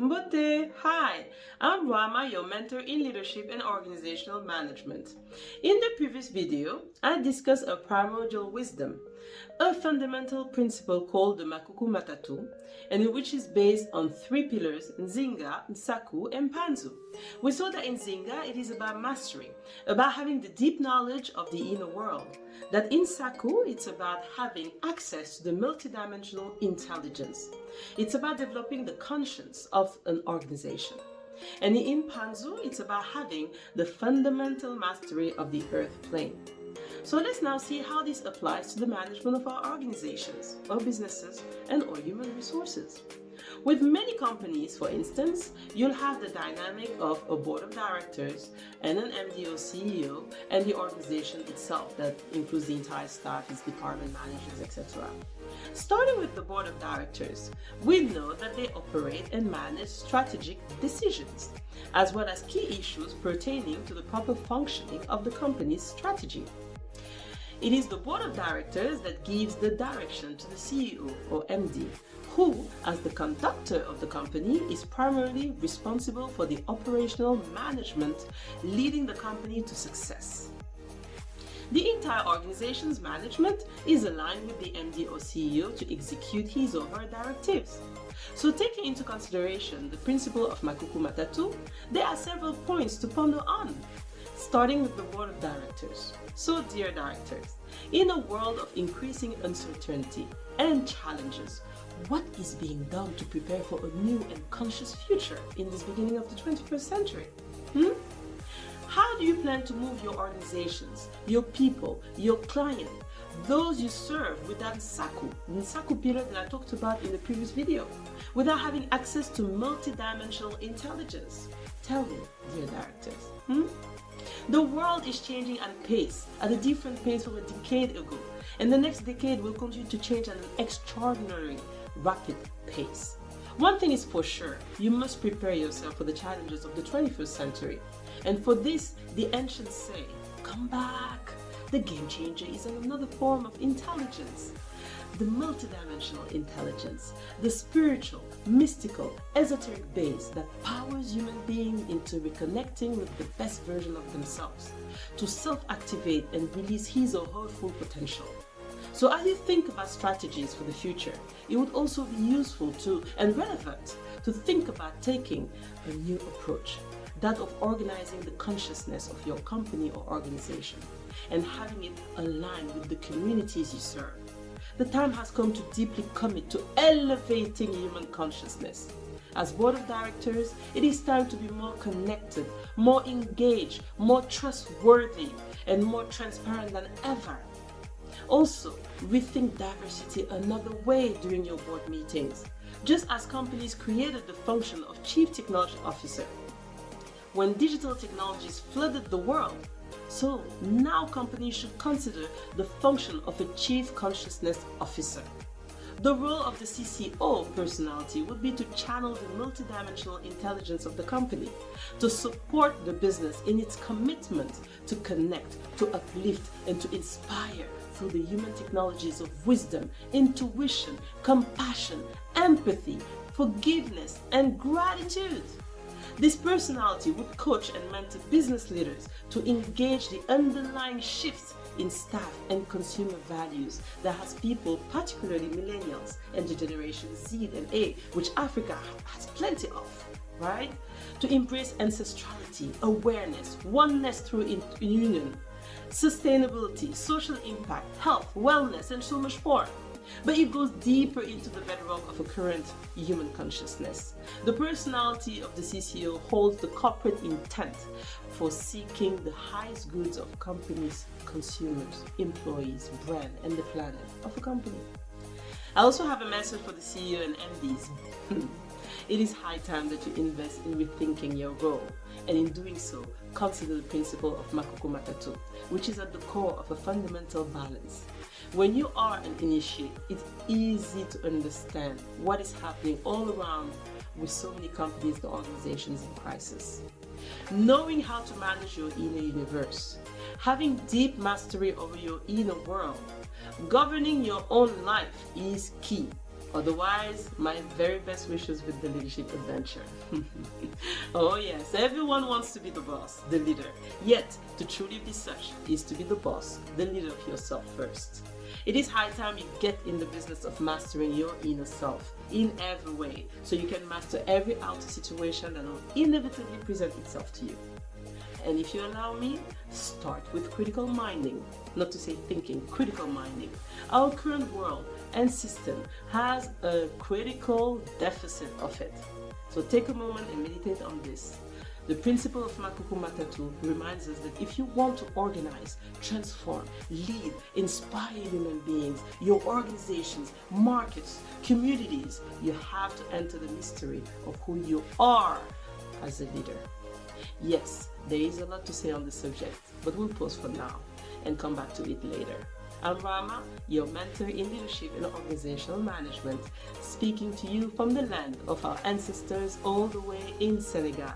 Mbote, hi, I'm Rama, your mentor in leadership and organizational management. In the previous video, I discussed a primordial wisdom, a fundamental principle called the Makuku Matatu, and which is based on three pillars: Nzinga, Nsaku, and Panzu. We saw that in Nzinga, it is about mastery, about having the deep knowledge of the inner world. That in Saku, it's about having access to the multidimensional intelligence. It's about developing the conscience of an organization. And in Panzu, it's about having the fundamental mastery of the earth plane. So let's now see how this applies to the management of our organizations, our businesses, and our human resources. With many companies, for instance, you'll have the dynamic of a board of directors and an MD or CEO and the organization itself that includes the entire staff, its department managers, etc. Starting with the board of directors, we know that they operate and manage strategic decisions, as well as key issues pertaining to the proper functioning of the company's strategy. It is the board of directors that gives the direction to the CEO or MD, who, as the conductor of the company, is primarily responsible for the operational management, leading the company to success. The entire organization's management is aligned with the MD or CEO to execute his or her directives. So, taking into consideration the principle of Makuku Matatu, there are several points to ponder on, starting with the board of directors. So, dear directors, in a world of increasing uncertainty and challenges, what is being done to prepare for a new and conscious future in this beginning of the 21st century? How do you plan to move your organizations, your people, your client, those you serve with that Nsaku pillar that I talked about in the previous video, without having access to multidimensional intelligence? Tell me, dear directors. The world is changing at pace, at a different pace from a decade ago, and the next decade will continue to change at an extraordinary, rapid pace. One thing is for sure, you must prepare yourself for the challenges of the 21st century. And for this, the ancients say, come back. The game changer is another form of intelligence. The multidimensional intelligence, the spiritual, mystical, esoteric base that powers human beings into reconnecting with the best version of themselves, to self-activate and release his or her full potential. So as you think about strategies for the future, it would also be useful to and relevant to think about taking a new approach, that of organizing the consciousness of your company or organization and having it align with the communities you serve. The time has come to deeply commit to elevating human consciousness. As board of directors, it is time to be more connected, more engaged, more trustworthy, and more transparent than ever. Also, rethink diversity another way during your board meetings, just as companies created the function of Chief Technology Officer when digital technologies flooded the world. So now companies should consider the function of a Chief Consciousness Officer. The role of the CCO personality would be to channel the multidimensional intelligence of the company, to support the business in its commitment to connect, to uplift, and to inspire through the human technologies of wisdom, intuition, compassion, empathy, forgiveness, and gratitude. This personality would coach and mentor business leaders to engage the underlying shifts in staff and consumer values that has people, particularly millennials and the generation Z and A, which Africa has plenty of, right? To embrace ancestrality, awareness, oneness through union, sustainability, social impact, health, wellness, and so much more. But it goes deeper into the bedrock of a current human consciousness. The personality of the CCO holds the corporate intent for seeking the highest goods of companies, consumers, employees, brand, and the planet of a company. I also have a message for the CEO and MDs. It is high time that you invest in rethinking your role, and in doing so, consider the principle of Makuku Matatu, which is at the core of a fundamental balance. When you are an initiate, it's easy to understand what is happening all around with so many companies and organizations in crisis. Knowing how to manage your inner universe, having deep mastery over your inner world, governing your own life is key. Otherwise, my very best wishes with the leadership adventure. Oh yes, everyone wants to be the boss, the leader. Yet, to truly be such is to be the boss, the leader of yourself first. It is high time you get in the business of mastering your inner self in every way, so you can master every outer situation that will inevitably present itself to you. And if you allow me, start with critical minding, not to say thinking, critical minding. Our current world and system has a critical deficit of it. So take a moment and meditate on this. The principle of Makuku Matatu reminds us that if you want to organize, transform, lead, inspire human beings, your organizations, markets, communities, you have to enter the mystery of who you are as a leader. Yes, there is a lot to say on the subject, but we'll pause for now and come back to it later. I'm Rama, your mentor in leadership and organizational management, speaking to you from the land of our ancestors all the way in Senegal.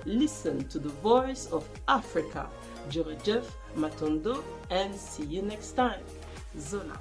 Listen to the voice of Africa. Jërëjëf, Matondo, and see you next time. Zona.